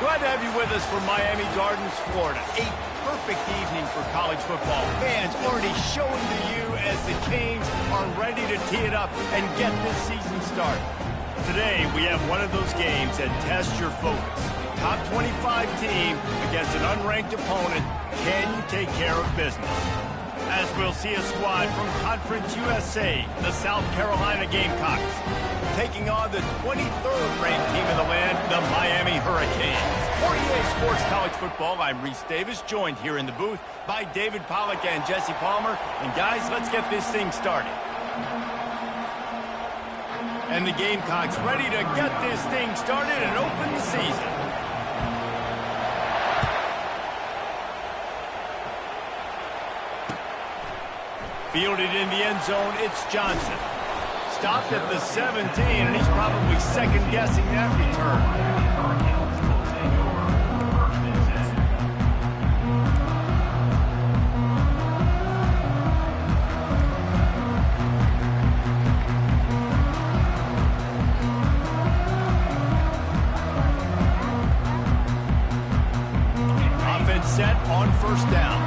Glad to have you with us from Miami Gardens, Florida. A perfect evening for college football. Fans already showing to you as the Canes are ready to tee it up and get this season started. Today, we have one of those games that tests your focus. Top 25 team against an unranked opponent. Can you take care of business? As we'll see a squad from Conference USA, the South Carolina Gamecocks, taking on the 23rd ranked team in the land, the Miami Hurricanes. For EA Sports College Football, I'm Reese Davis, joined here in the booth by David Pollack and Jesse Palmer. And guys, let's get this thing started. And the Gamecocks ready to get this thing started and open the season. Fielded in the end zone, it's Johnson. Stopped at the 17, and he's probably second-guessing that return. Offense set on first down.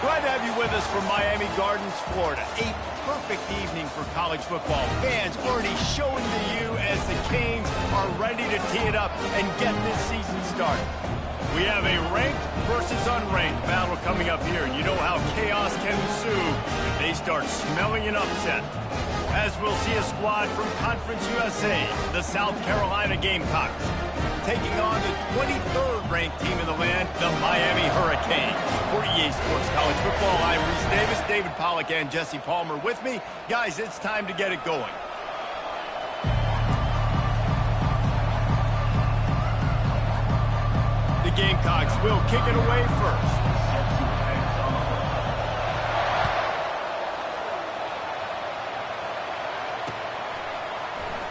Glad to have you with us from Miami Gardens, Florida. A perfect evening for college football. Fans already showing to you as the Canes are ready to tee it up and get this season started. We have a ranked versus unranked battle coming up here, and you know how chaos can ensue if they may start smelling an upset, as we'll see a squad from Conference USA, the South Carolina Gamecocks, taking on the 23rd ranked team in the land, the Miami Hurricanes. For EA Sports College Football, I'm Reese Davis, David Pollack, and Jesse Palmer with me. Guys, it's time to get it going. The Gamecocks will kick it away first.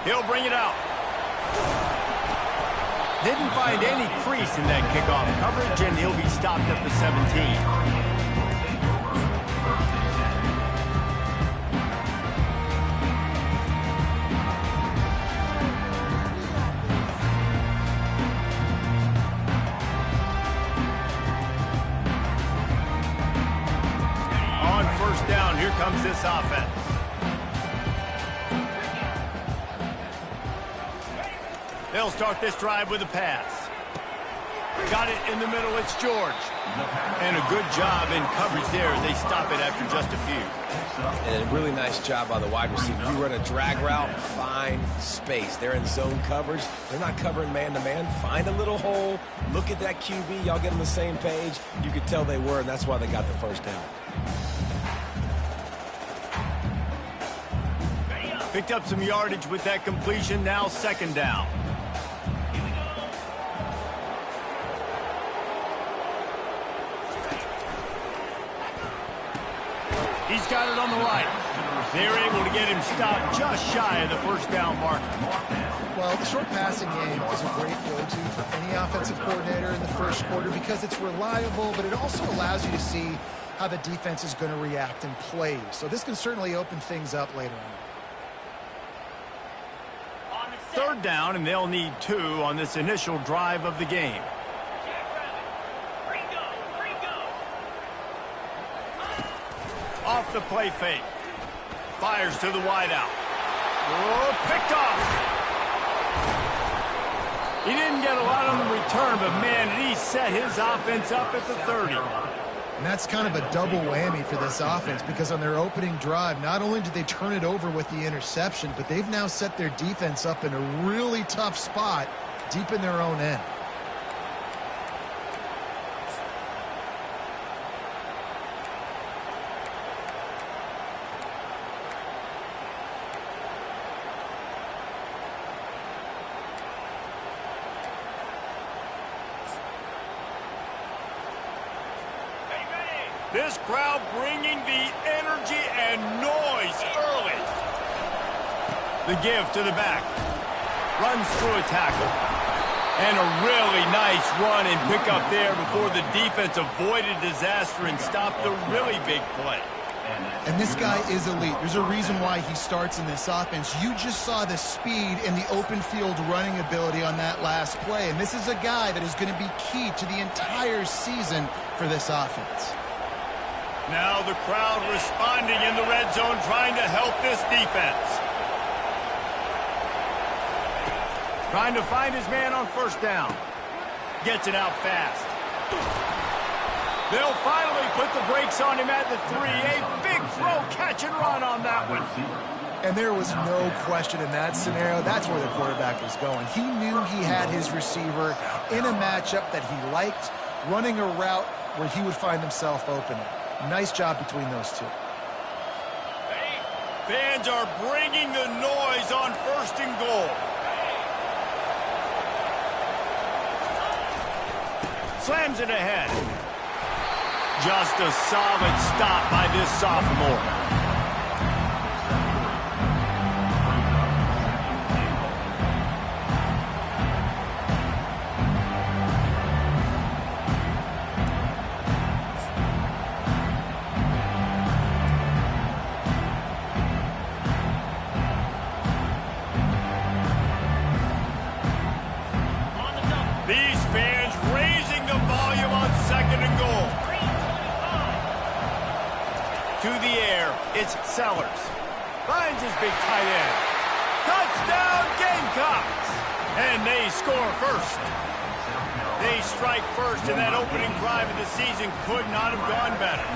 He'll bring it out. Didn't find any crease in that kickoff coverage, and he'll be stopped at the 17. On first down, here comes this offense. They'll start this drive with a pass. Got it in the middle, it's George. And a good job in coverage there. They stop it after just a few. And a really nice job by the wide receiver. You run a drag route, find space. They're in zone coverage. They're not covering man-to-man. Find a little hole. Look at that QB. Y'all get on the same page. You could tell they were, and that's why they got the first down. Picked up some yardage with that completion. Now second down. He's got it on the right. They're able to get him stopped just shy of the first down mark. Well, the short passing game is a great go-to for any offensive coordinator in the first quarter because it's reliable, but it also allows you to see how the defense is going to react and play. So this can certainly open things up later on. Third down, and they'll need 2 on this initial drive of the game. Off the play fake. Fires to the wideout. Oh, picked off. He didn't get a lot on the return, but man, he set his offense up at the 30. And that's kind of a double whammy for this offense because on their opening drive, not only did they turn it over with the interception, but they've now set their defense up in a really tough spot deep in their own end. This crowd bringing the energy and noise early. The give to the back. Runs through a tackle. And a really nice run and pick up there before the defense avoided disaster and stopped the really big play. And this guy is elite. There's a reason why he starts in this offense. You just saw the speed and the open field running ability on that last play. And this is a guy that is going to be key to the entire season for this offense. Now the crowd responding in the red zone, trying to help this defense. Trying to find his man on first down. Gets it out fast. They'll finally put the brakes on him at the 3. A big throw, catch and run on that one. And there was no question in that scenario. That's where the quarterback was going. He knew he had his receiver in a matchup that he liked, running a route where he would find himself open. Nice job between those two. Fans are bringing the noise on first and goal. Slams it ahead. Just a solid stop by this sophomore. These fans raising the volume on second and goal. To the air, it's Sellers. Finds his big tight end. Touchdown Gamecocks! And they score first. They strike first, and that opening drive of the season could not have gone better.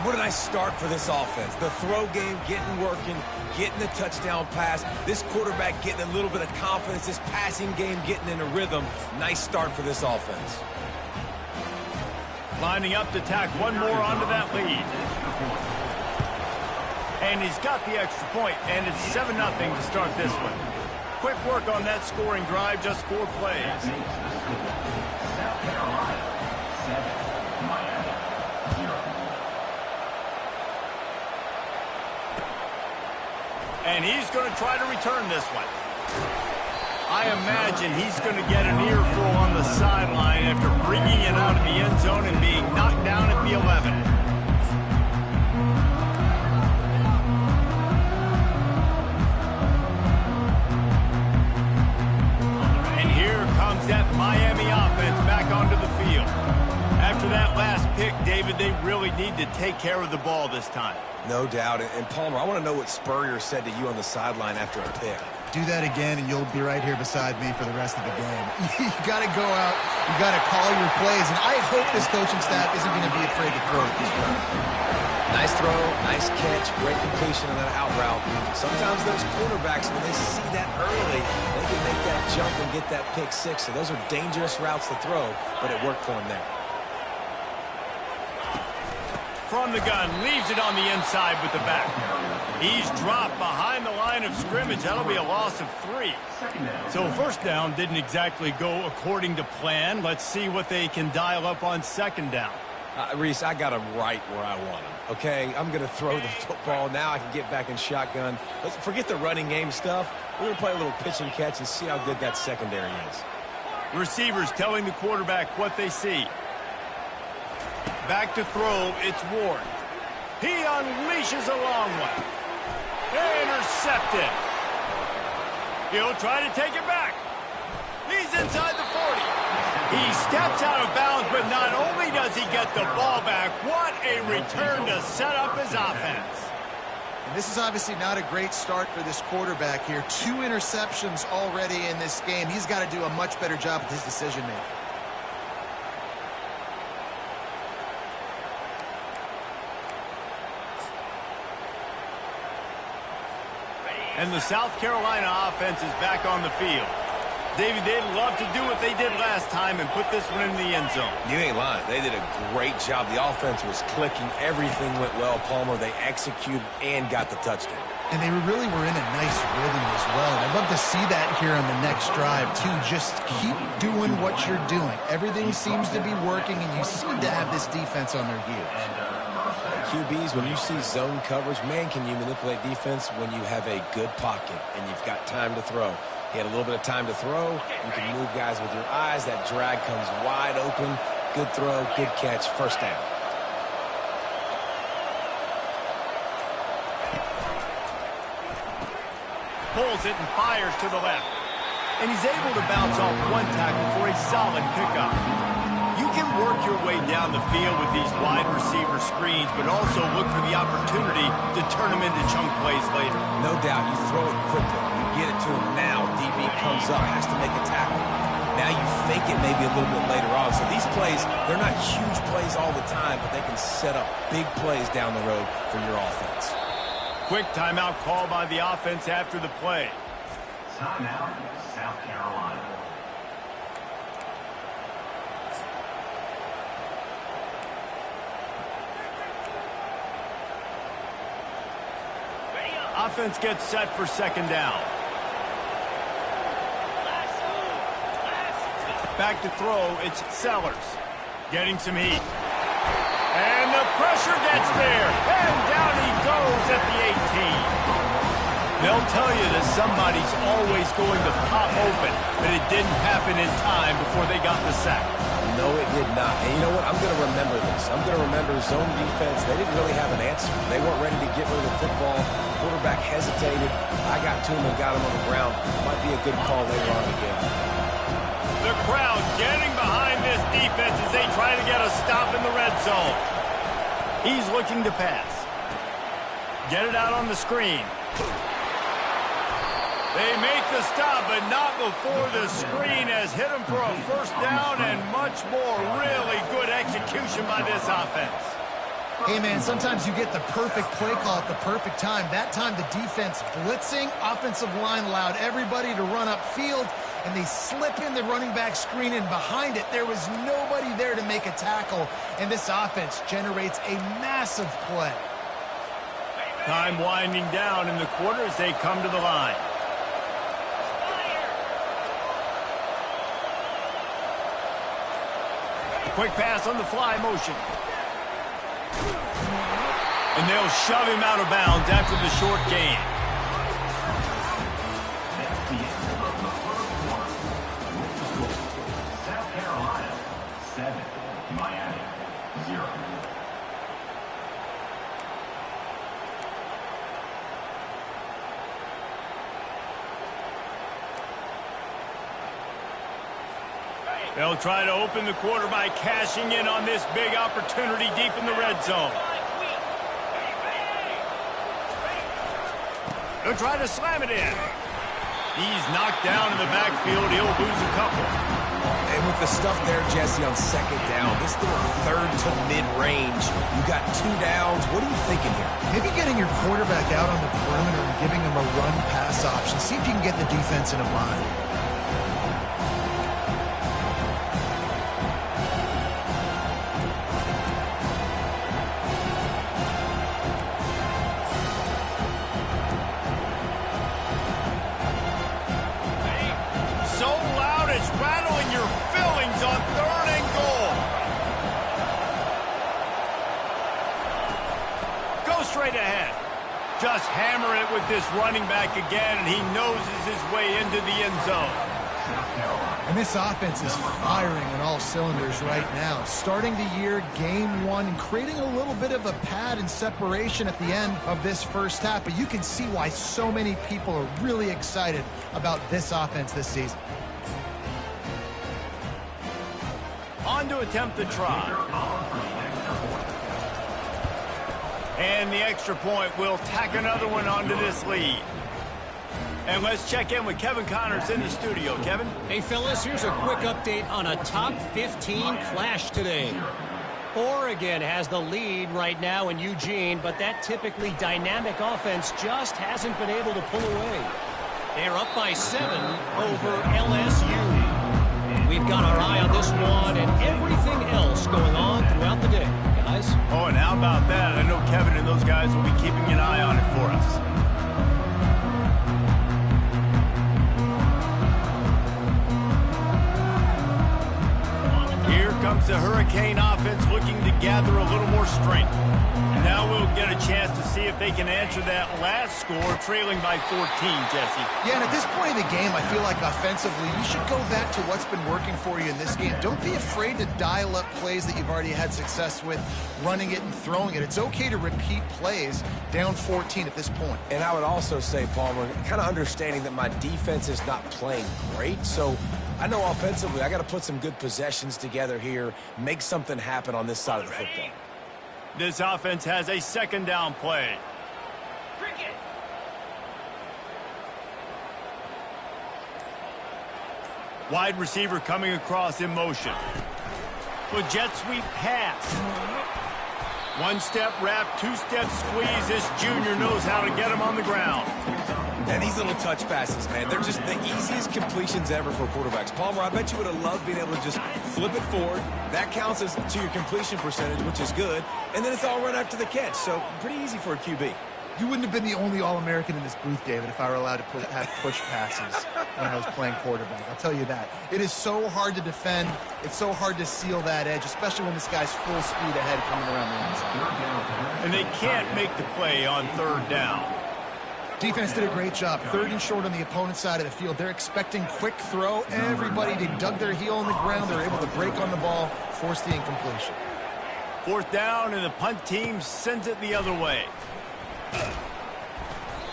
And what a nice start for this offense. The throw game getting working, getting the touchdown pass. This quarterback getting a little bit of confidence. This passing game getting in a rhythm. Nice start for this offense. Lining up to tack one more onto that lead. And he's got the extra point, and it's 7-0 to start this one. Quick work on that scoring drive, just 4 plays. And he's going to try to return this one. I imagine he's going to get an earful on the sideline after bringing it out of the end zone and being knocked down at the 11. And here comes that Miami offense back onto the field. After that last pick, David, they really need to take care of the ball this time. No doubt. And Palmer, I want to know what Spurrier said to you on the sideline after a pick. Do that again, and you'll be right here beside me for the rest of the game. You got to go out. You got to call your plays, and I hope this coaching staff isn't going to be afraid to throw it this way. Nice throw, nice catch, great completion on that out route. Sometimes those quarterbacks, when they see that early, they can make that jump and get that pick six. So those are dangerous routes to throw, but it worked for him there. From the gun, leaves it on the inside with the back. He's dropped behind the line of scrimmage. That'll be a loss of 3. So first down didn't exactly go according to plan. Let's see what they can dial up on second down. Reese, I got him right where I want him. Okay, I'm going to throw the football. Now I can get back in shotgun. Let's forget the running game stuff. We're going to play a little pitch and catch and see how good that secondary is. Receivers telling the quarterback what they see. Back to throw, it's Ward. He unleashes a long one. Intercepted. He'll try to take it back. He's inside the 40. He steps out of bounds, but not only does he get the ball back, what a return to set up his offense. And this is obviously not a great start for this quarterback here. 2 interceptions already in this game. He's got to do a much better job with his decision-making. And the South Carolina offense is back on the field. David, they'd love to do what they did last time and put this one in the end zone. You ain't lying. They did a great job. The offense was clicking. Everything went well, Palmer. They executed and got the touchdown. And they really were in a nice rhythm as well. And I'd love to see that here on the next drive, too. Just keep doing what you're doing. Everything seems to be working, and you seem to have this defense on their heels. QBs, when you see zone coverage, man, can you manipulate defense when you have a good pocket and you've got time to throw. He had a little bit of time to throw. You can move guys with your eyes. That drag comes wide open. Good throw, good catch, first down. Pulls it and fires to the left. And he's able to bounce off one tackle for a solid pickup. You can work your way down the field with these wide receiver screens, but also look for the opportunity to turn them into chunk plays later. No doubt, you throw it quickly. You get it to him now. DB comes up, has to make a tackle. Now you fake it maybe a little bit later on. So these plays, they're not huge plays all the time, but they can set up big plays down the road for your offense. Quick timeout call by the offense after the play. Timeout, South Carolina. Offense gets set for second down. Back to throw, it's Sellers. Getting some heat. And the pressure gets there. And down he goes at the 18. They'll tell you that somebody's always going to pop open, but it didn't happen in time before they got the sack. No, it did not. And you know what? I'm going to remember this. I'm going to remember zone defense. They didn't really have an answer. They weren't ready to get rid of the football. Quarterback hesitated. I got to him and got him on the ground. Might be a good call later on again. The crowd getting behind this defense as they try to get a stop in the red zone. He's looking to pass. Get it out on the screen. They make the stop, but not before the screen has hit him for a first down and much more. Really good execution by this offense. Hey, man, sometimes you get the perfect play call at the perfect time. That time, the defense blitzing, offensive line allowed everybody to run upfield, and they slip in the running back screen, and behind it, there was nobody there to make a tackle, and this offense generates a massive play. Time winding down in the quarter as they come to the line. Quick pass on the fly motion. And they'll shove him out of bounds after the short gain. That's the end of the first quarter. South Carolina, 7. Miami, 0. They'll try to open the quarter by cashing in on this big opportunity deep in the red zone. They'll try to slam it in. He's knocked down in the backfield. He'll lose a couple. And with the stuff there, Jesse, on second down, this little third to mid-range, you got 2 downs. What are you thinking here? Maybe getting your quarterback out on the perimeter and giving him a run-pass option. See if you can get the defense in a bind. Straight ahead. Just hammer it with this running back again, and he noses his way into the end zone. And this offense is firing on all cylinders right now. Starting the year, game 1, and creating a little bit of a pad and separation at the end of this first half. But you can see why so many people are really excited about this offense this season. On to attempt the try. And the extra point will tack another one onto this lead. And let's check in with Kevin Connors in the studio. Kevin? Hey, fellas, here's a quick update on a top 15 clash today. Oregon has the lead right now in Eugene, but that typically dynamic offense just hasn't been able to pull away. They're up by 7 over LSU. We've got our eye on this one and everything else going on throughout the day. Guys? Oh, and how about that? I know Kevin and those guys will be keeping an eye on it for us. Here comes the Hurricane offense looking to gather a little more strength. Now we'll get a chance to see if they can answer that last score, trailing by 14, Jesse. Yeah, and at this point in the game, I feel like offensively, you should go back to what's been working for you in this game. Don't be afraid to dial up plays that you've already had success with, running it and throwing it. It's okay to repeat plays down 14 at this point. And I would also say, Palmer, kind of understanding that my defense is not playing great, so I know offensively I got to put some good possessions together here, make something happen on this side of the football. This offense has a second down play. Wide receiver coming across in motion. With jet sweep pass. One-step wrap, two-step squeeze. This junior knows how to get him on the ground. And these little touch passes, man, they're just the easiest completions ever for quarterbacks. Palmer, I bet you would have loved being able to just flip it forward. That counts as to your completion percentage, which is good. And then it's all run after the catch. So pretty easy for a QB. You wouldn't have been the only All-American in this booth, David, if I were allowed to have push passes when I was playing quarterback. I'll tell you that. It is so hard to defend. It's so hard to seal that edge, especially when this guy's full speed ahead coming around the inside. And they can't make the play on third down. Defense did a great job. 3rd and short on the opponent's side of the field. They're expecting quick throw. Everybody, they dug their heel on the ground. They're able to break on the ball, force the incompletion. 4th down, and the punt team sends it the other way.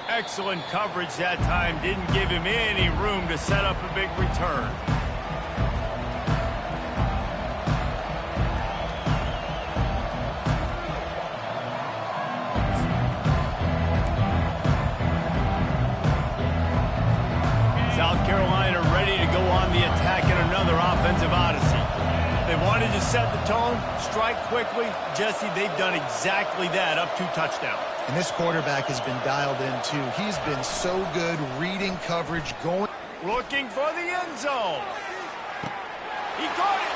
Excellent coverage that time. Didn't give him any room to set up a big return. South Carolina ready to go on the attack in another offensive odyssey. They wanted to set the tone, strike quickly. Jesse, they've done exactly that, up 2 touchdowns. And this quarterback has been dialed in, too. He's been so good reading coverage, going. Looking for the end zone. He caught it.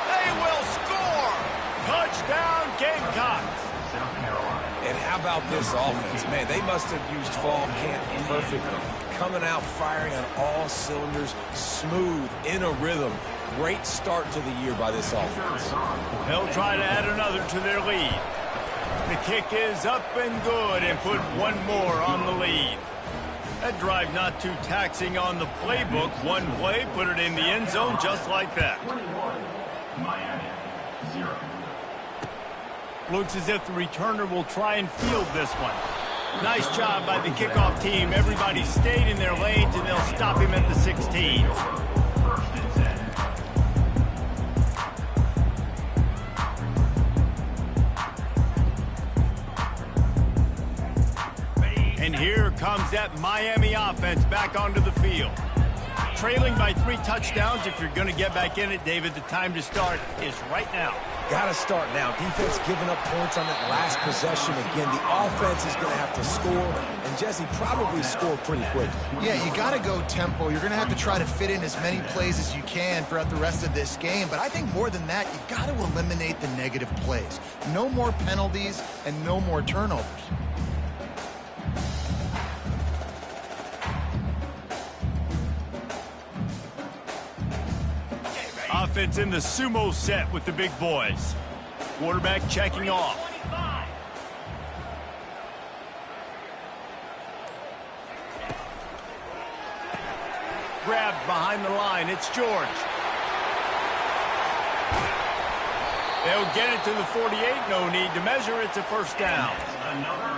They will score. Touchdown, Gamecocks. South Carolina. And how about this offense? Man, they must have used fall camp perfectly. Coming out firing on all cylinders, smooth, in a rhythm. Great start to the year by this offense. They'll try to add another to their lead. The kick is up and good and put one more on the lead. That drive not too taxing on the playbook. One play, put it in the end zone just like that. 21, Miami, 0. Looks as if the returner will try and field this one. Nice job by the kickoff team. Everybody stayed in their lanes, and they'll stop him at the 16. First and 10. And here comes that Miami offense back onto the field. Trailing by 3 touchdowns. If you're going to get back in it, David, the time to start is right now. Got to start now. Defense giving up points on that last possession. Again, the offense is going to have to score, and Jesse probably score pretty quick. Yeah, you got to go tempo. You're going to have to try to fit in as many plays as you can throughout the rest of this game. But I think more than that, you got to eliminate the negative plays. No more penalties and no more turnovers. Offense in the sumo set with the big boys. Quarterback checking off. Grabbed behind the line. It's George. They'll get it to the 48. No need to measure. It's a first down.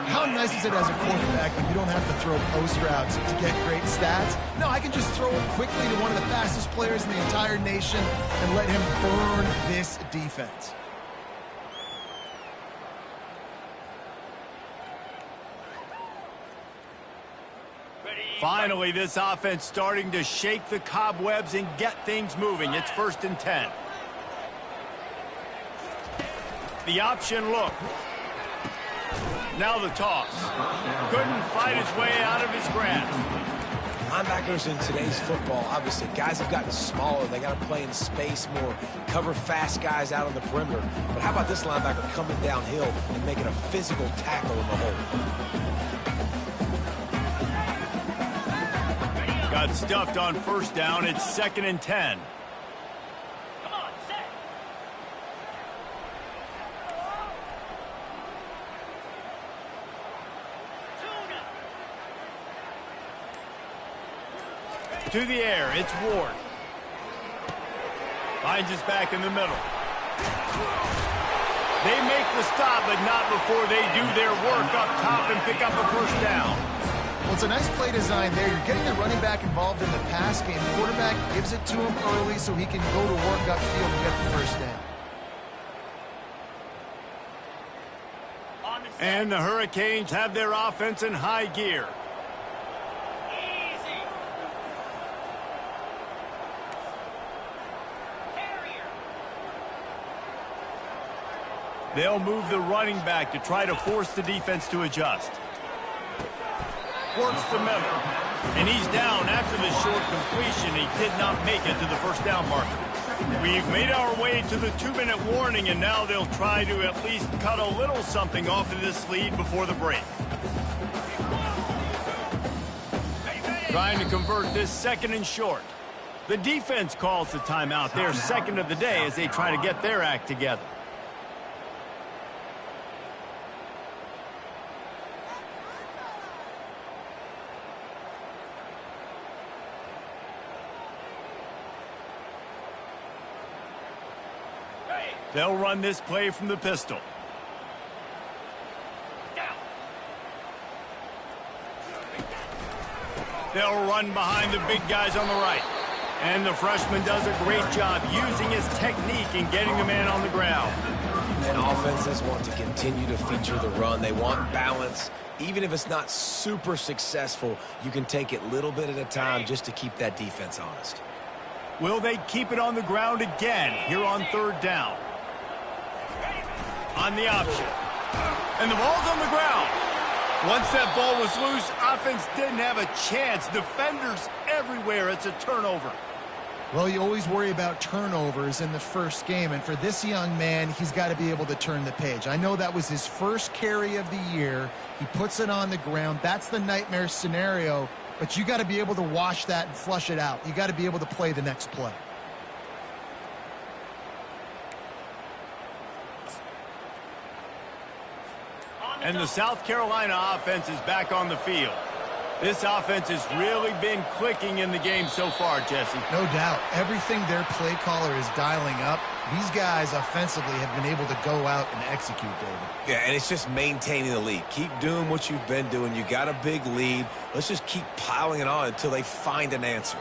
How nice is it as a quarterback when you don't have to throw post routes to get great stats? No, I can just throw it quickly to one of the fastest players in the entire nation and let him burn this defense. Finally, this offense starting to shake the cobwebs and get things moving. It's 1st and 10. The option look. Now the toss. Couldn't fight his way out of his grasp. Linebackers in today's football, obviously, guys have gotten smaller. They got to play in space more, cover fast guys out on the perimeter. But how about this linebacker coming downhill and making a physical tackle in the hole? Got stuffed on 1st down. It's 2nd and 10. To the air, it's Ward. Finds his back in the middle. They make the stop, but not before they do their work up top and pick up a 1st down. Well, it's a nice play design there. You're getting the running back involved in the pass game. The quarterback gives it to him early so he can go to work upfield and get the 1st down. And the Hurricanes have their offense in high gear. They'll move the running back to try to force the defense to adjust. Works the middle. And he's down after the short completion. He did not make it to the 1st down marker. We've made our way to the 2-minute warning, and now they'll try to at least cut a little something off of this lead before the break. Trying to convert this 2nd and short. The defense calls the timeout. Their 2nd of the day as they try to get their act together. They'll run this play from the pistol. They'll run behind the big guys on the right. And the freshman does a great job using his technique and getting the man on the ground. And offenses want to continue to feature the run. They want balance. Even if it's not super successful, you can take it little bit at a time just to keep that defense honest. Will they keep it on the ground again here on 3rd down? on the option. And the ball's on the ground. Once that ball was loose, offense didn't have a chance. Defenders everywhere. It's a turnover. Well, you always worry about turnovers in the first game, and for this young man, he's got to be able to turn the page. I know that was his first carry of the year. He puts it on the ground. That's the nightmare scenario, but you got to be able to wash that and flush it out. You got to be able to play the next play. And the South Carolina offense is back on the field. This offense has really been clicking in the game so far, Jesse. No doubt. Everything their play caller is dialing up, these guys offensively have been able to go out and execute, David. Yeah, and it's just maintaining the lead. Keep doing what you've been doing. You got a big lead. Let's just keep piling it on until they find an answer.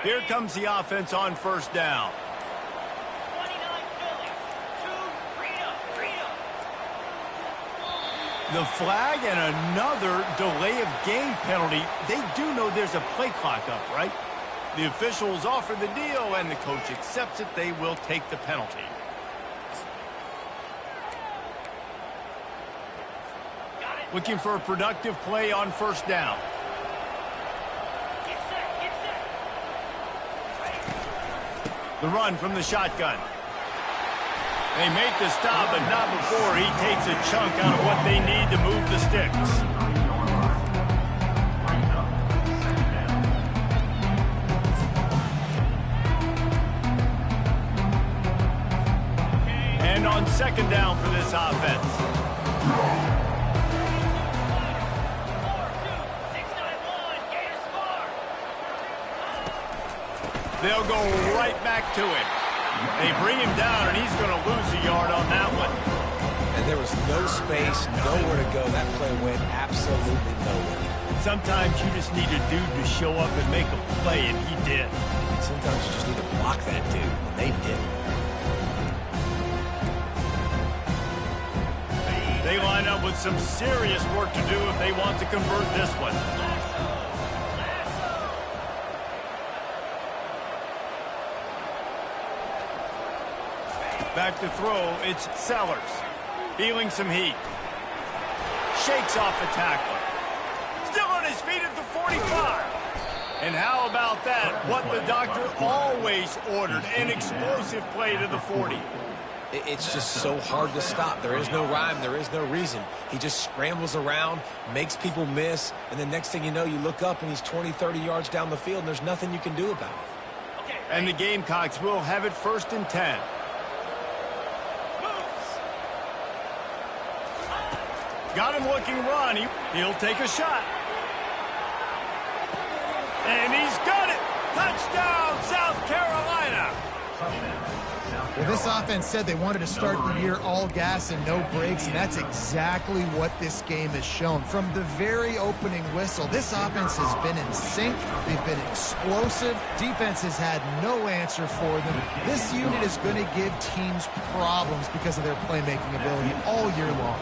Here comes the offense on first down. The flag and another delay of game penalty. They do know there's a play clock up, right? The officials offer the deal, and the coach accepts it. They will take the penalty. Looking for a productive play on first down. The run from the shotgun. They make the stop, but not before he takes a chunk out of what they need to move the sticks. And on second down for this offense. They'll go right back to him. They bring him down, and he's going to lose a yard on that one. And there was no space, nowhere to go. That play went absolutely nowhere. Sometimes you just need a dude to show up and make a play, and he did. Sometimes you just need to block that dude, and they did. They line up with some serious work to do if they want to convert this one. Back to throw, it's Sellers. Feeling some heat. Shakes off the tackler. Still on his feet at the 45. And how about that? What the doctor always ordered, an explosive play to the 40. It's just so hard to stop. There is no rhyme. There is no reason. He just scrambles around, makes people miss, and the next thing you know, you look up and he's 20, 30 yards down the field, and there's nothing you can do about it. And the Gamecocks will have it 1st and 10. Got him looking run. He'll take a shot. And he's got it. Touchdown, South Carolina. Well, this offense said they wanted to start the year all gas and no brakes, and that's exactly what this game has shown. From the very opening whistle, this offense has been in sync. They've been explosive. Defense has had no answer for them. This unit is going to give teams problems because of their playmaking ability all year long.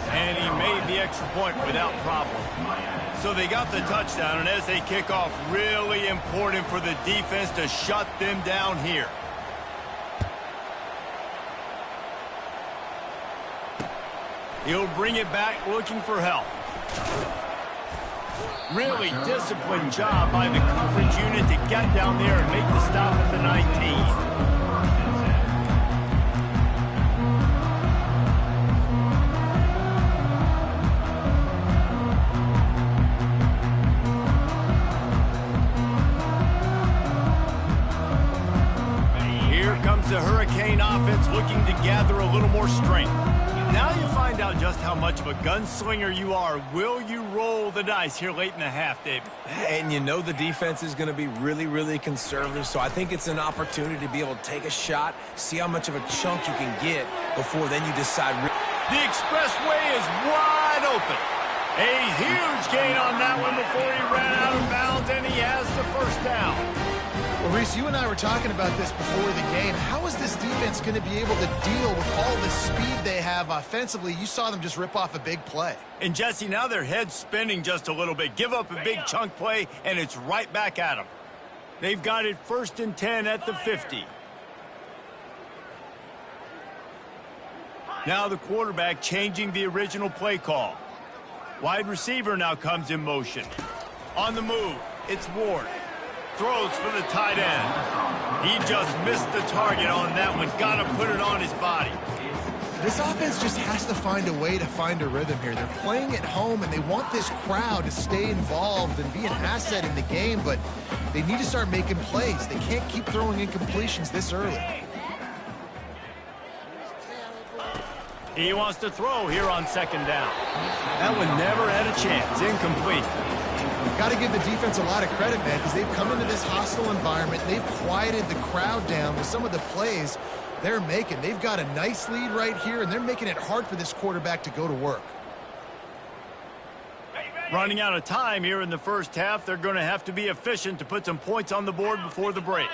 And he made the extra point without problem. So they got the touchdown, and as they kick off, really important for the defense to shut them down here. He'll bring it back looking for help. Really disciplined job by the coverage unit to get down there and make the stop at the 19. The Hurricane offense looking to gather a little more strength. Now you find out just how much of a gunslinger you are. Will you roll the dice here late in the half, David? And you know the defense is going to be really, really conservative, so I think it's an opportunity to be able to take a shot, see how much of a chunk you can get before then you decide. The expressway is wide open. A huge gain on that one before he ran out of bounds, and he has the first down. Well, Reese, you and I were talking about this before the game. How is this defense going to be able to deal with all the speed they have offensively? You saw them just rip off a big play. And Jesse, now their head's spinning just a little bit. Give up a big chunk play, and it's right back at them. They've got it 1st and 10 at the 50. Now the quarterback changing the original play call. Wide receiver now comes in motion. On the move, it's Ward. Throws for the tight end. He just missed the target on that one. Got to put it on his body. This offense just has to find a way to find a rhythm here. They're playing at home, and they want this crowd to stay involved and be an asset in the game, but they need to start making plays. They can't keep throwing incompletions this early. He wants to throw here on 2nd down. That one never had a chance. Incomplete. Got to give the defense a lot of credit, man, because they've come into this hostile environment. They've quieted the crowd down with some of the plays they're making. They've got a nice lead right here, and they're making it hard for this quarterback to go to work. Running out of time here in the first half. They're going to have to be efficient to put some points on the board before the break.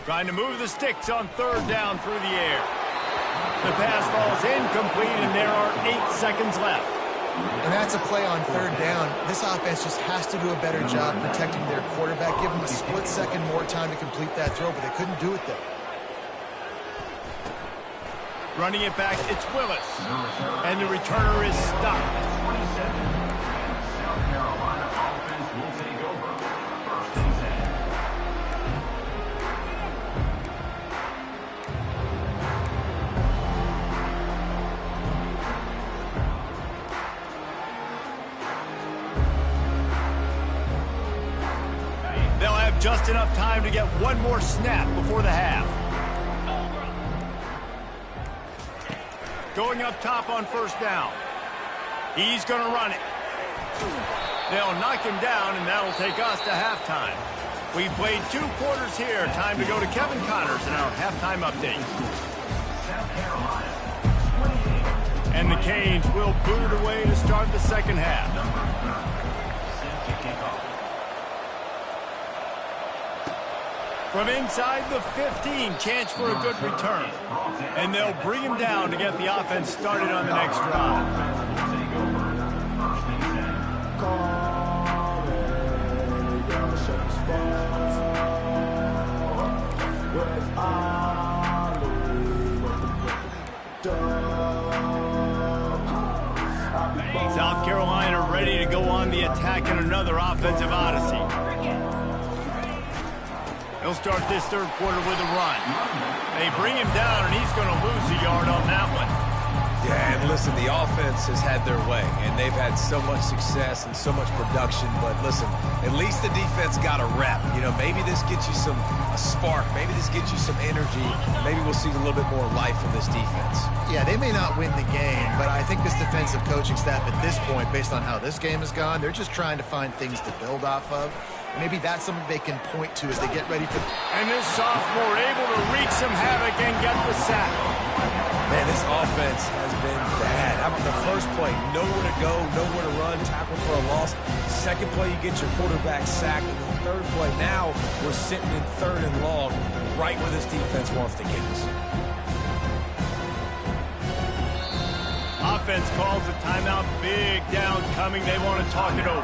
Trying to move the sticks on 3rd down through the air. The pass falls incomplete, and there are 8 seconds left. And that's a play on 3rd down. This offense just has to do a better job protecting their quarterback. Give them a split second more time to complete that throw, but they couldn't do it there. Running it back, it's Willis. And the returner is stopped. South Carolina offense will take over. 1st and 10. They'll have just enough time to get one more snap before the half. Going up top on 1st down. He's going to run it. They'll knock him down, and that'll take us to halftime. We've played 2 quarters here. Time to go to Kevin Connors in our halftime update. South Carolina, 28. And the Canes will boot it away to start the 2nd half. Set to kick off. From inside the 15, chance for a good return. And they'll bring him down to get the offense started on the next drive. Offense will take over. 1st and 10. South Carolina ready to go on the attack in another offensive odyssey. He'll start this 3rd quarter with a run. They bring him down, and he's going to lose a yard on that one. Yeah, and listen, the offense has had their way, and they've had so much success and so much production. But listen, at least the defense got a rep. You know, maybe this gets you a spark. Maybe this gets you some energy. Maybe we'll see a little bit more life from this defense. Yeah, they may not win the game, but I think this defensive coaching staff at this point, based on how this game has gone, they're just trying to find things to build off of. Maybe that's something they can point to as they get ready for... And this sophomore able to wreak some havoc and get the sack. Man, this offense has been bad. How about the first play? Nowhere to go, nowhere to run, tackle for a loss. Second play, you get your quarterback sacked. And the 3rd play, now we're sitting in 3rd and long, right where this defense wants to get us. Offense calls a timeout. Big down coming. They want to talk it over.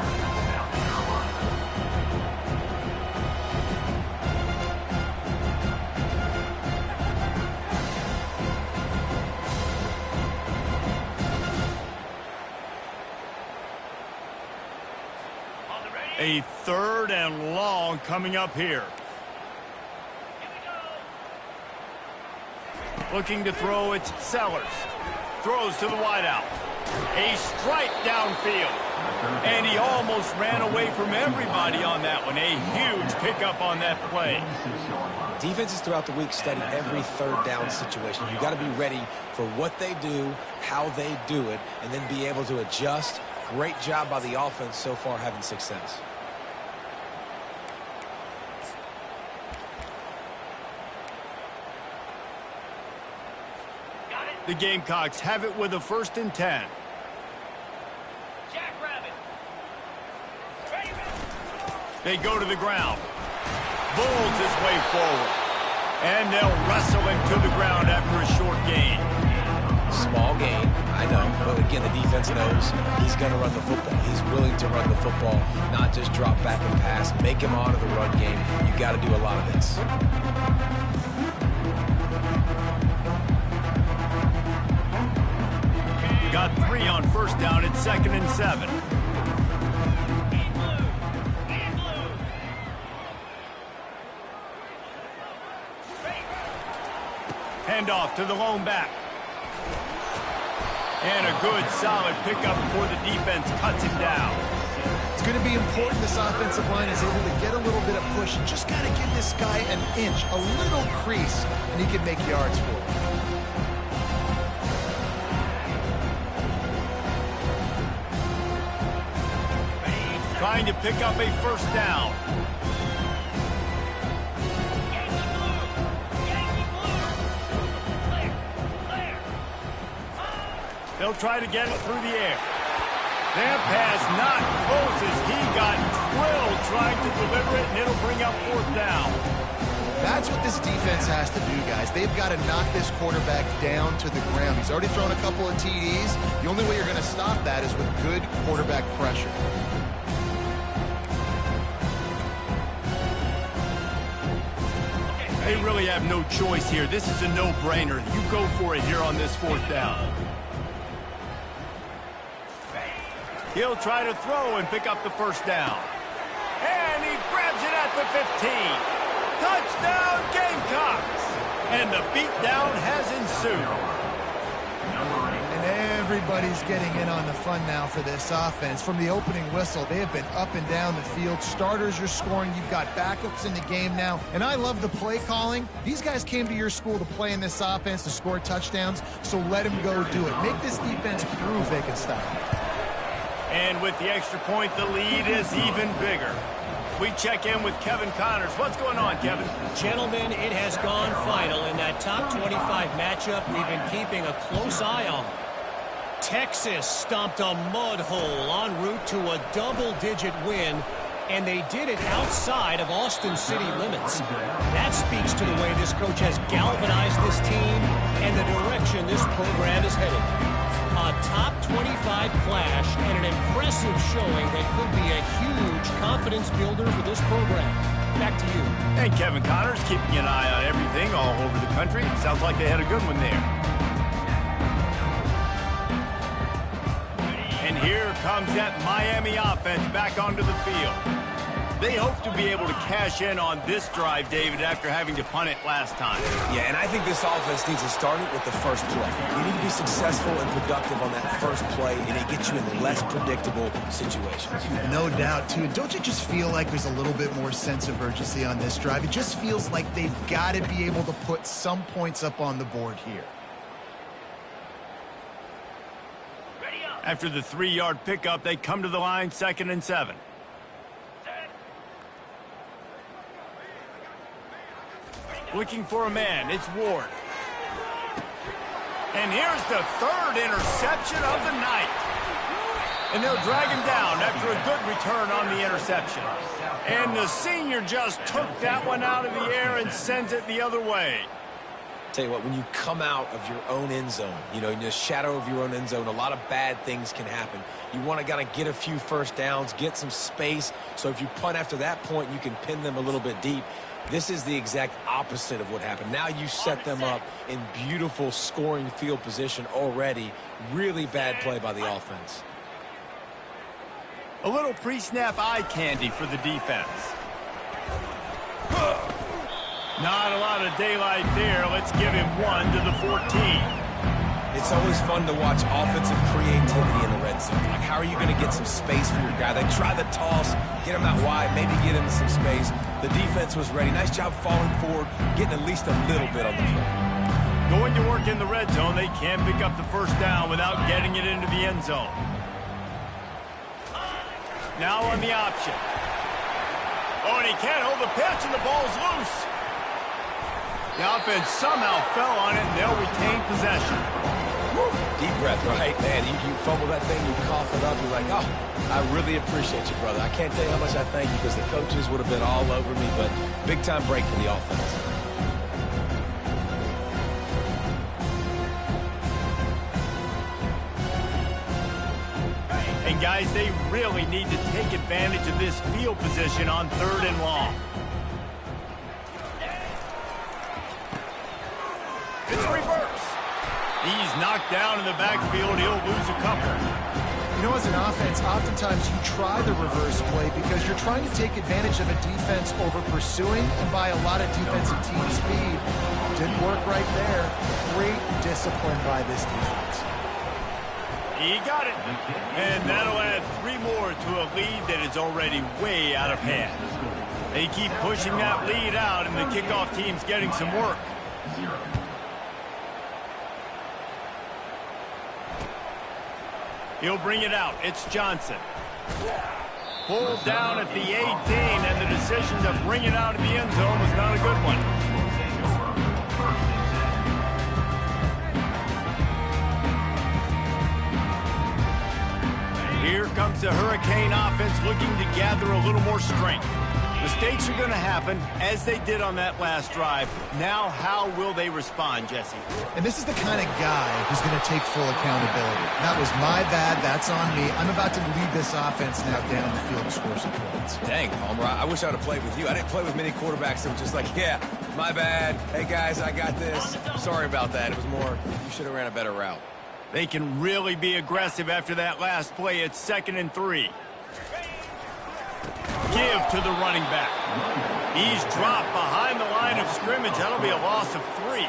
A 3rd and long coming up here. Looking to throw, it's Sellers. Throws to the wideout. A strike downfield. And he almost ran away from everybody on that one. A huge pickup on that play. Defenses throughout the week study every 3rd down situation. You got to be ready for what they do, how they do it, and then be able to adjust. Great job by the offense so far having success. The Gamecocks have it with a 1st and 10. They go to the ground. Bulls his way forward. And they'll wrestle him to the ground after a short gain. Small gain, I know. But again, the defense knows he's going to run the football. He's willing to run the football, not just drop back and pass. Make him honor the run game. You got to do a lot of this. Got 3 on first down. It's 2nd and 7. Handoff to the lone back. And a good, solid pickup before the defense cuts him down. It's going to be important this offensive line is able to get a little bit of push. You just got to give this guy an inch, a little crease, and he can make yards for it. Trying to pick up a first down. They'll try to get it through the air. That pass not close as he got drilled trying to deliver it, and it'll bring up 4th down. That's what this defense has to do, guys. They've got to knock this quarterback down to the ground. He's already thrown a couple of TDs. The only way you're going to stop that is with good quarterback pressure. They really have no choice here. This is a no-brainer. You go for it here on this 4th down. He'll try to throw and pick up the first down. And he grabs it at the 15. Touchdown, Gamecocks! And the beatdown has ensued. And everybody's getting in on the fun now for this offense. From the opening whistle, they have been up and down the field. Starters are scoring. You've got backups in the game now. And I love the play calling. These guys came to your school to play in this offense to score touchdowns, so let them go do it. Make this defense prove they can stop it. And with the extra point, the lead is even bigger. We check in with Kevin Connors. What's going on, Kevin? Gentlemen, it has gone final in that top 25 matchup we've been keeping a close eye on. Texas stomped a mud hole en route to a double-digit win, and they did it outside of Austin city limits. That speaks to the way this coach has galvanized this team and the direction this program is headed. A top 25 clash and an impressive showing that could be a huge confidence builder for this program. Back to you. And Kevin Connors keeping an eye on everything all over the country. Sounds like they had a good one there. And here comes that Miami offense back onto the field. They hope to be able to cash in on this drive, David, after having to punt it last time. Yeah, and I think this offense needs to start it with the first play. You need to be successful and productive on that first play, and it gets you in less predictable situations. No doubt, too. Don't you just feel like there's a little bit more sense of urgency on this drive? It just feels like they've got to be able to put some points up on the board here. After the 3-yard pickup, they come to the line, 2nd and 7. Looking for a man. It's Ward. And here's the 3rd interception of the night. And they'll drag him down after a good return on the interception. And the senior just took that one out of the air and sends it the other way. Tell you what, when you come out of your own end zone, you know, in the shadow of your own end zone, a lot of bad things can happen. You want to kind of get a few first downs, get some space, so if you punt after that point, you can pin them a little bit deep. This is the exact opposite of what happened. Now you set them up in beautiful scoring field position already. Really bad play by the offense. A little pre-snap eye candy for the defense. Not a lot of daylight there. Let's give him 1 to the 14. It's always fun to watch offensive creativity in the red zone. Like, how are you going to get some space for your guy? They try the toss, get him out wide, maybe get him some space. The defense was ready. Nice job falling forward, getting at least a little bit on the play. Going to work in the red zone, they can pick up the first down without getting it into the end zone. Now on the option. Oh, and he can't hold the pitch, and the ball's loose. The offense somehow fell on it, and they'll retain possession. Deep breath, right? Man, you fumble that thing, you cough it up, you're like, oh, I really appreciate you, brother. I can't tell you how much I thank you because the coaches would have been all over me, but big-time break for the offense. And guys, they really need to take advantage of this field position on 3rd and long. It's reverse. He's knocked down in the backfield. He'll lose a couple. You know, as an offense, oftentimes you try the reverse play because you're trying to take advantage of a defense over pursuing and buy a lot of defensive team speed. Didn't work right there. Great discipline by this defense. He got it. And that'll add 3 more to a lead that is already way out of hand. They keep pushing that lead out, and the kickoff team's getting some work. He'll bring it out. It's Johnson. Pulled down at the 18, and the decision to bring it out of the end zone was not a good one. Here comes the Hurricane offense looking to gather a little more strength. Mistakes are going to happen, as they did on that last drive. Now, how will they respond, Jesse? And this is the kind of guy who's going to take full accountability. That was my bad. That's on me. I'm about to lead this offense now down the field to score some points. Dang, Palmer, I wish I would have played with you. I didn't play with many quarterbacks that were just like, yeah, my bad. Hey, guys, I got this. Sorry about that. It was more, you should have ran a better route. They can really be aggressive after that last play. It's 2nd and 3. Give to the running back. He's dropped behind the line of scrimmage. That'll be a loss of 3.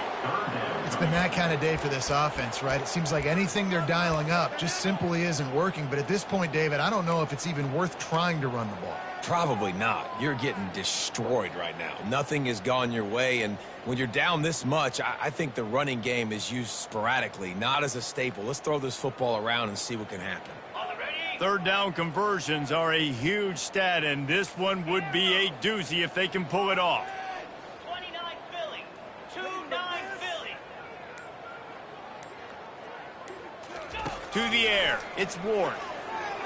It's been that kind of day for this offense, right? It seems like anything they're dialing up just simply isn't working. But at this point, David, I don't know if it's even worth trying to run the ball. Probably not. You're getting destroyed right now. Nothing has gone your way, and when you're down this much, I think the running game is used sporadically, not as a staple. Let's throw this football around and see what can happen. 3rd down conversions are a huge stat, and this one would be a doozy if they can pull it off. 29 Philly. 2-9 Philly. To the air. It's Ward.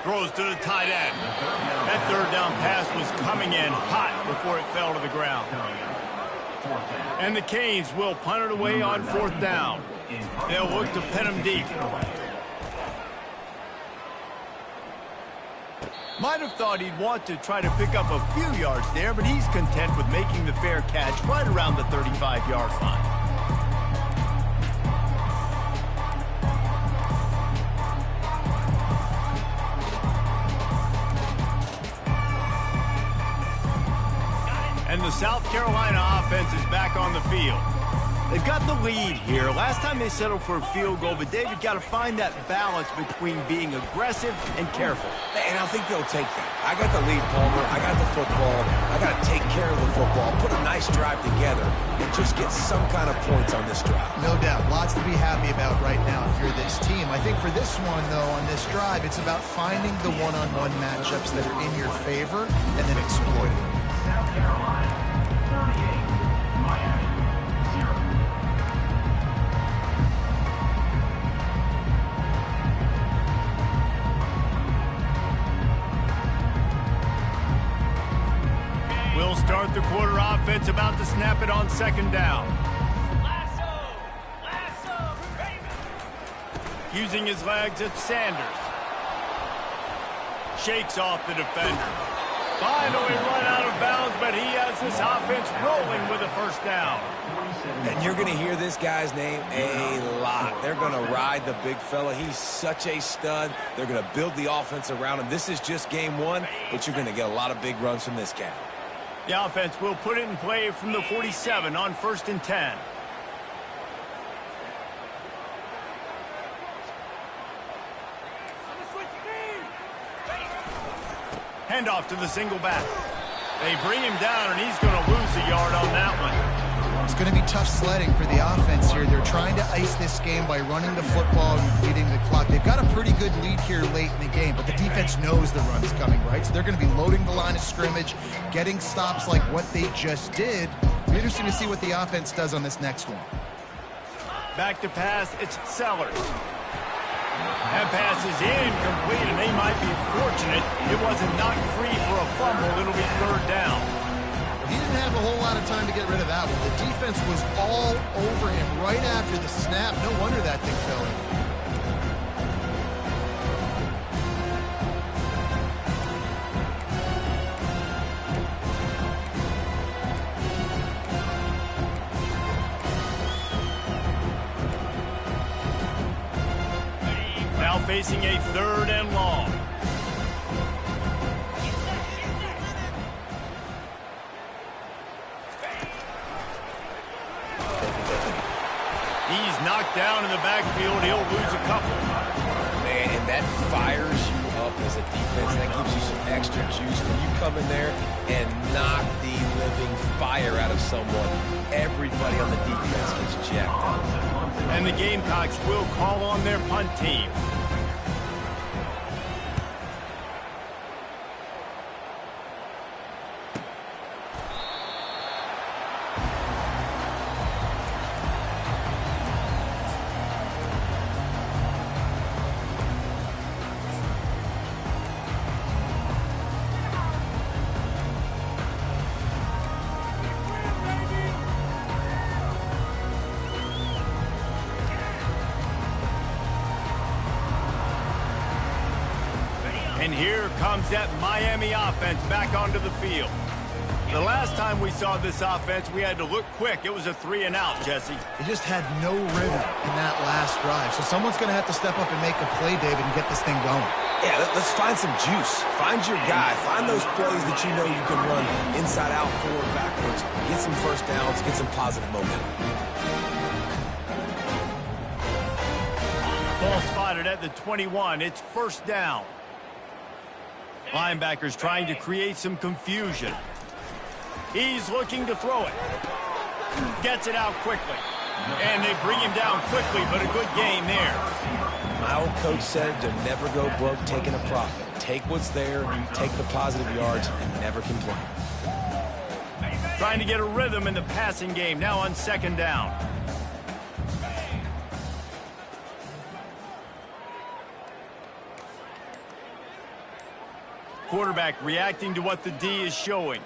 Throws to the tight end. That 3rd down pass was coming in hot before it fell to the ground. And the Canes will punt it away on 4th down. They'll look to pin him deep. Might have thought he'd want to try to pick up a few yards there, but he's content with making the fair catch right around the 35-yard line. And the South Carolina offense is back on the field. They've got the lead here. Last time they settled for a field goal, but David got to find that balance between being aggressive and careful. And I think they'll take that. I got the lead, Palmer. I got the football. I got to take care of the football, put a nice drive together, and just get some kind of points on this drive. No doubt. Lots to be happy about right now if you're this team. I think for this one, though, on this drive, it's about finding the one-on-one matchups that are in your favor and then exploiting them. South Carolina, 38. Miami, 0. We'll start the quarter offense, about to snap it on 2nd down. Lasso, Raven. Using his legs, it's Sanders. Shakes off the defender. Finally run out of bounds, but he has this offense rolling with a 1st down. And you're going to hear this guy's name a lot. They're going to ride the big fella. He's such a stud. They're going to build the offense around him. This is just game 1, but you're going to get a lot of big runs from this guy. The offense will put it in play from the 47 on 1st and 10. Handoff to the single back. They bring him down, and he's going to lose a yard on that one. It's going to be tough sledding for the offense here. They're trying to ice this game by running the football and beating the clock. They've got a pretty good lead here late in the game, but the defense knows the run's coming, right? So they're going to be loading the line of scrimmage, getting stops like what they just did. It'll be interesting to see what the offense does on this next one. Back to pass, it's Sellers. That pass is incomplete, and they might be fortunate it wasn't knocked free for a fumble. It'll be third down. He didn't have a whole lot of time to get rid of that one. The defense was all over him right after the snap. No wonder that thing fell in. Now facing a third and long. He's knocked down in the backfield. He'll lose a couple. Man, and that fires you up as a defense. That gives you some extra juice when you come in there and knock the living fire out of someone. Everybody on the defense gets jacked up. And the Gamecocks will call on their punt team. And here comes that Miami offense back onto the field. The last time we saw this offense, we had to look quick. It was a 3-and-out, Jesse. He just had no rhythm in that last drive. So someone's going to have to step up and make a play, David, and get this thing going. Yeah, let's find some juice. Find your guy. Find those plays that you know you can run inside out, forward, backwards. Get some first downs. Get some positive momentum. Ball spotted at the 21. It's first down. Linebackers trying to create some confusion. He's looking to throw it. Gets it out quickly. And they bring him down quickly, but a good gain there. My old coach said to never go broke taking a profit. Take what's there, take the positive yards, and never complain. Trying to get a rhythm in the passing game, now on second down. Quarterback reacting to what the D is showing.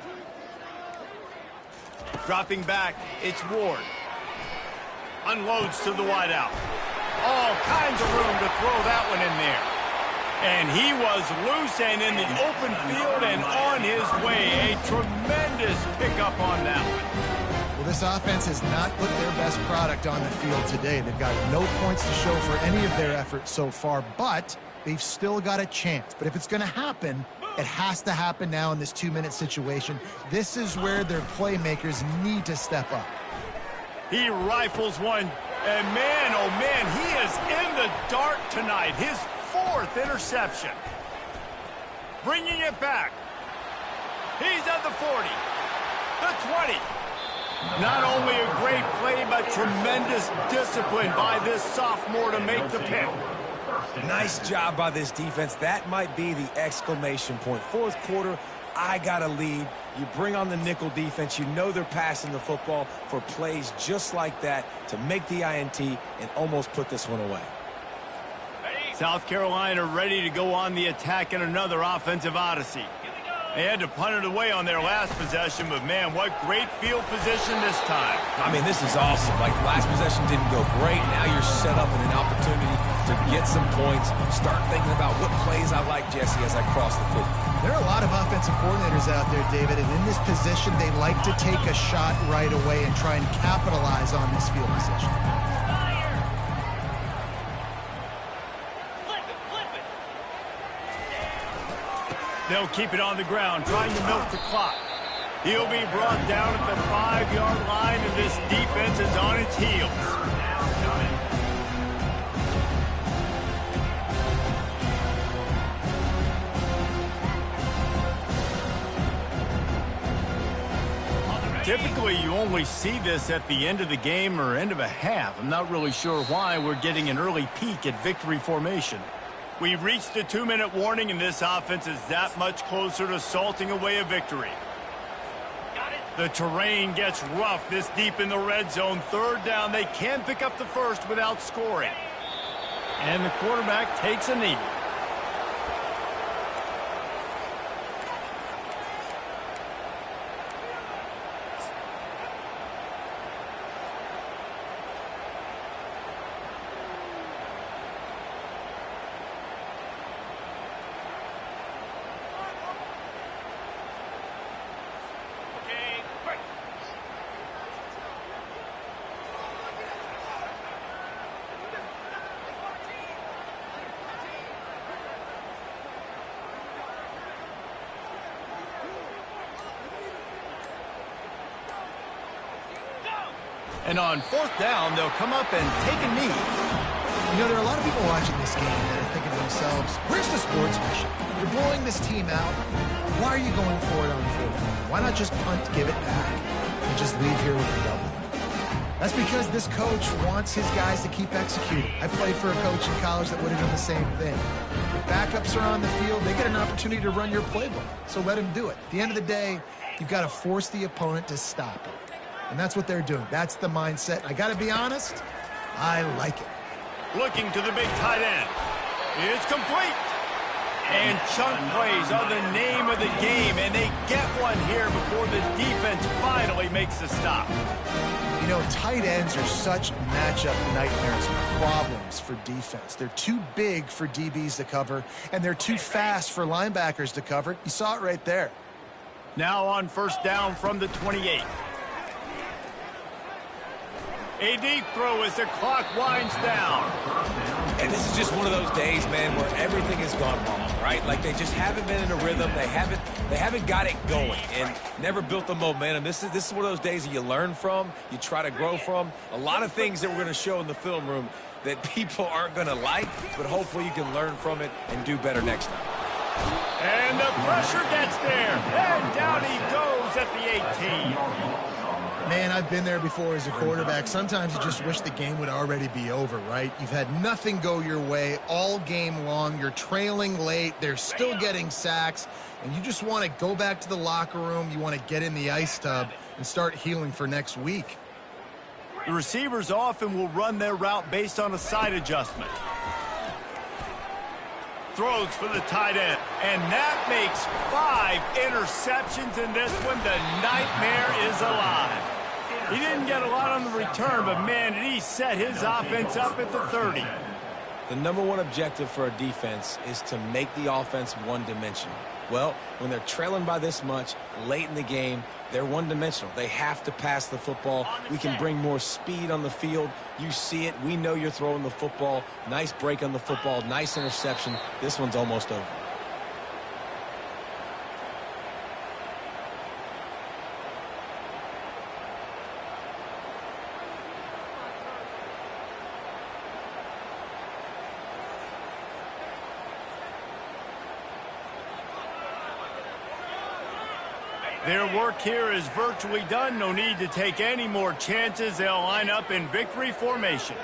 Dropping back, it's Ward. Unloads to the wideout. All kinds of room to throw that one in there. And he was loose and in the open field and on his way. A tremendous pickup on that one. Well, this offense has not put their best product on the field today. They've got no points to show for any of their efforts so far, but they've still got a chance. But if it's going to happen, it has to happen now in this 2-minute situation. This is where their playmakers need to step up. He rifles one, and man, oh man, he is in the dark tonight. His 4th interception. Bringing it back. He's at the 40, the 20. Not only a great play, but tremendous discipline by this sophomore to make the pick. Nice job by this defense. That might be the exclamation point. 4th quarter, I got a lead. You bring on the nickel defense. You know they're passing the football for plays just like that to make the INT and almost put this one away. South Carolina ready to go on the attack in another offensive odyssey. They had to punt it away on their last possession, but man, what great field position this time. I mean, this is awesome. Like, last possession didn't go great. Now you're set up in an opportunity to get some points. Start thinking about what plays I like, Jesse, as I cross the 50. There are a lot of offensive coordinators out there, David, and in this position, they like to take a shot right away and try and capitalize on this field position. They'll keep it on the ground, trying to milk the clock. He'll be brought down at the 5-yard line, and this defense is on its heels. Typically, you only see this at the end of the game or end of a half. I'm not really sure why we're getting an early peek at victory formation. We've reached the 2-minute warning, and this offense is that much closer to salting away a victory. The terrain gets rough this deep in the red zone. 3rd down. They can pick up the first without scoring. And the quarterback takes a knee. And on fourth down, they'll come up and take a knee. You know, there are a lot of people watching this game that are thinking to themselves, where's the sportsmanship? You're blowing this team out. Why are you going for it on fourth down? Why not just punt, give it back, and just leave here with a W? That's because this coach wants his guys to keep executing. I played for a coach in college that would have done the same thing. If backups are on the field, they get an opportunity to run your playbook, so let them do it. At the end of the day, you've got to force the opponent to stop it. And that's what they're doing. That's the mindset. I got to be honest, I like it. Looking to the big tight end. It's complete. And chunk plays are the name of the game, and they get one here before the defense finally makes the stop. You know, tight ends are such matchup nightmares and problems for defense. They're too big for DBs to cover, and they're too fast for linebackers to cover. You saw it right there. Now on first down from the 28. A deep throw as the clock winds down. And this is just one of those days, man, where everything has gone wrong, right? Like they just haven't been in a rhythm. They haven't got it going and never built the momentum. This is one of those days that you learn from, you try to grow from. A lot of things that we're going to show in the film room that people aren't going to like, but hopefully you can learn from it and do better next time. And the pressure gets there. And down he goes at the 18. Man, I've been there before as a quarterback. Sometimes you just wish the game would already be over, right? You've had nothing go your way all game long. You're trailing late. They're still getting sacks. And you just want to go back to the locker room. You want to get in the ice tub and start healing for next week. The receivers often will run their route based on a side adjustment. Throws for the tight end. And that makes 5 interceptions in this one. The nightmare is alive. He didn't get a lot on the return, but, man, did he set his offense up at the 30. The number one objective for a defense is to make the offense one-dimensional. Well, when they're trailing by this much late in the game, they're one-dimensional. They have to pass the football. We can bring more speed on the field. You see it. We know you're throwing the football. Nice break on the football. Nice interception. This one's almost over. Their work here is virtually done. No need to take any more chances. They'll line up in victory formation.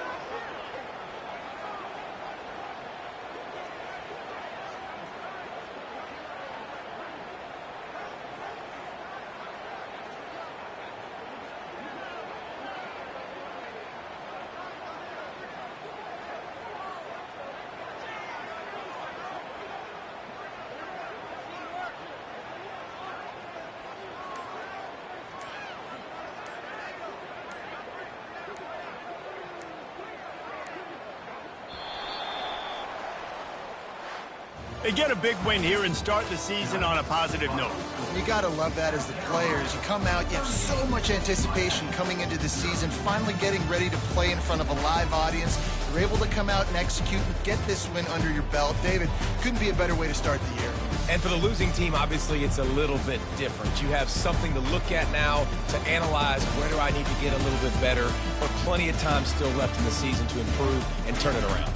They get a big win here and start the season on a positive note. You got to love that as the players. You come out, you have so much anticipation coming into the season, finally getting ready to play in front of a live audience. You're able to come out and execute and get this win under your belt. David, couldn't be a better way to start the year. And for the losing team, obviously, it's a little bit different. You have something to look at now to analyze where do I need to get a little bit better, but plenty of time still left in the season to improve and turn it around.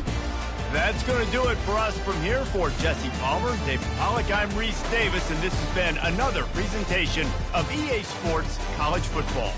That's going to do it for us from here. For Jesse Palmer, David Pollack, I'm Reese Davis, and this has been another presentation of EA Sports College Football.